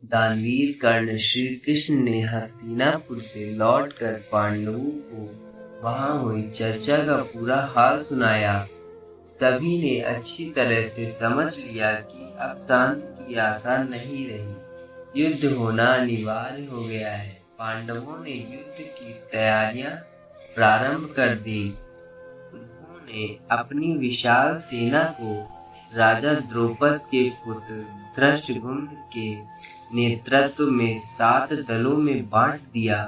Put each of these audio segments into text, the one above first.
दानवीर कर्ण श्री कृष्ण ने हस्तिनापुर से लौटकर पांडवों को वहां हुई चर्चा का पूरा हाल सुनाया। सभी ने अच्छी तरह से समझ लिया कि अब शांति की आशा नहीं रही, युद्ध होना अनिवार्य हो गया है। पांडवों ने युद्ध की तैयारियां प्रारंभ कर दी। उन्होंने अपनी विशाल सेना को राजा द्रौपद के पुत्र धृष्टद्युम्न के नेतृत्व में 7 दलों में बांट दिया।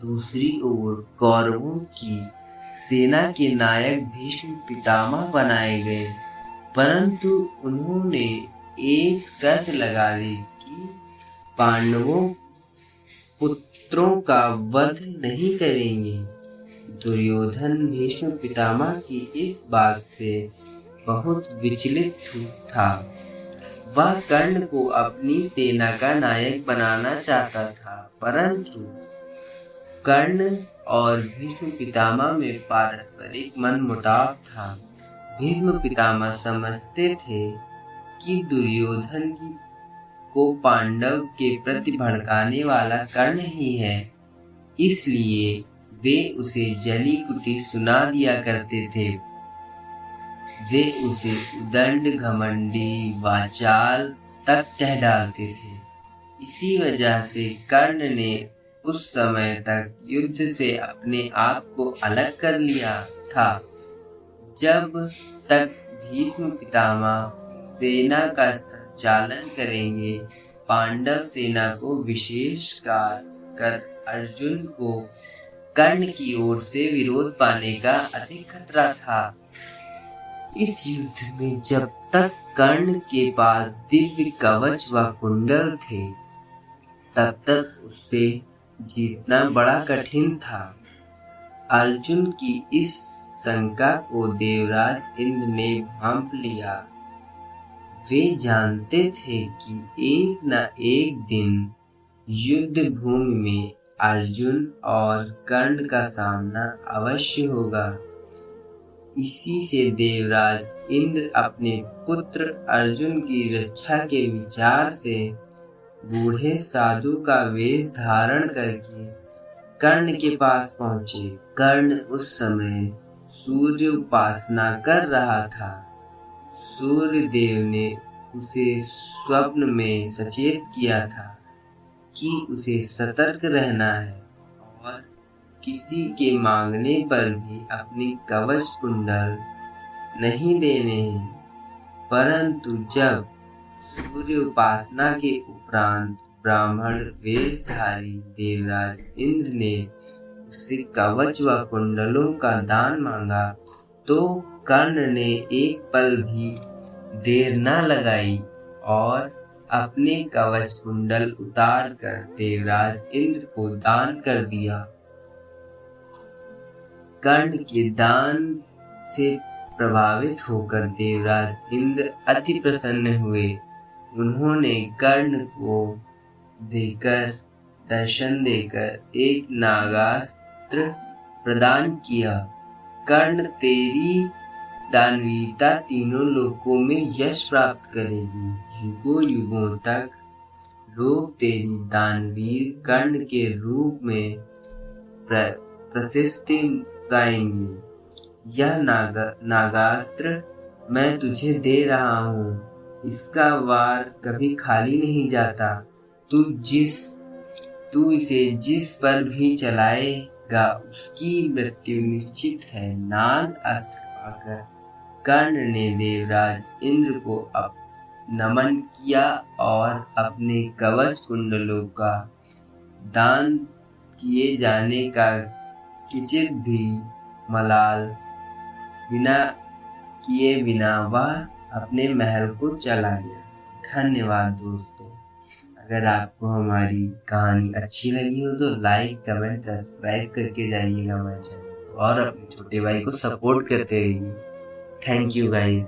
दूसरी ओर कौरवों की सेना के नायक भीष्म पितामह बनाए गए, परंतु उन्होंने एक शर्त लगा दी कि पांडवों पुत्रों का वध नहीं करेंगे। दुर्योधन भीष्म पितामह की इस बात से बहुत विचलित था। वह कर्ण को अपनी सेना का नायक बनाना चाहता था, परंतु कर्ण और भीष्म पितामह में पारस्परिक मनमुटाव था। भीष्म पितामह समझते थे कि दुर्योधन को पांडव के प्रति भड़काने वाला कर्ण ही है, इसलिए वे उसे जली कुटी सुना दिया करते थे। वे उसे उदंड, घमंडी, वाचाल तक कह डालते थे। इसी वजह से कर्ण ने उस समय तक युद्ध से अपने आप को अलग कर लिया था। जब तक भीष्म पितामह सेना का संचालन करेंगे, पांडव सेना को विशेषकर कर अर्जुन को कर्ण की ओर से विरोध पाने का अधिक खतरा था। इस युद्ध में जब तक कर्ण के पास दिव्य कवच व कुंडल थे, तब तक उससे जीतना बड़ा कठिन था। अर्जुन की इस शंका को देवराज इंद्र ने भांप लिया। वे जानते थे कि एक न एक दिन युद्ध भूमि में अर्जुन और कर्ण का सामना अवश्य होगा। इसी से देवराज इंद्र अपने पुत्र अर्जुन की रक्षा के विचार से बूढ़े साधु का वेश धारण करके कर्ण के पास पहुंचे। कर्ण उस समय सूर्य उपासना कर रहा था। सूर्य देव ने उसे स्वप्न में सचेत किया था कि उसे सतर्क रहना है और किसी के मांगने पर भी अपने कवच कुंडल नहीं देने हैं। परंतु जब सूर्य उपासना के उपरांत ब्राह्मण वेशधारी देवराज इंद्र ने उससे कवच व कुंडलों का दान मांगा, तो कर्ण ने एक पल भी देर न लगाई और अपने कवच कुंडल उतार कर देवराज इंद्र को दान कर दिया। कर्ण के दान से प्रभावित होकर देवराज इंद्र अति प्रसन्न हुए। उन्होंने कर्ण को दर्शन देकर एक नागास्त्र प्रदान किया। कर्ण, तेरी दानवीरता तीनों लोकों में यश प्राप्त करेगी। युगों युगों तक लोग तेरी दानवीर कर्ण के रूप में प्रशस्ति गाएंगे। यह नागास्त्र मैं तुझे दे रहा हूँ, इसका वार कभी खाली नहीं जाता। तू इसे जिस पर भी चलाएगा, उसकी मृत्यु निश्चित है। नाग अस्त्र पाकर कर्ण ने देवराज इंद्र को नमन किया और अपने कवच कुंडलों का दान किए जाने का किंचित भी मलाल किए बिना वह अपने महल को चला गया। धन्यवाद दोस्तों। अगर आपको हमारी कहानी अच्छी लगी हो तो लाइक, कमेंट, सब्सक्राइब करके जाइएगा हमारे चैनल और अपने छोटे भाई को सपोर्ट करते रहिए। Thank you guys.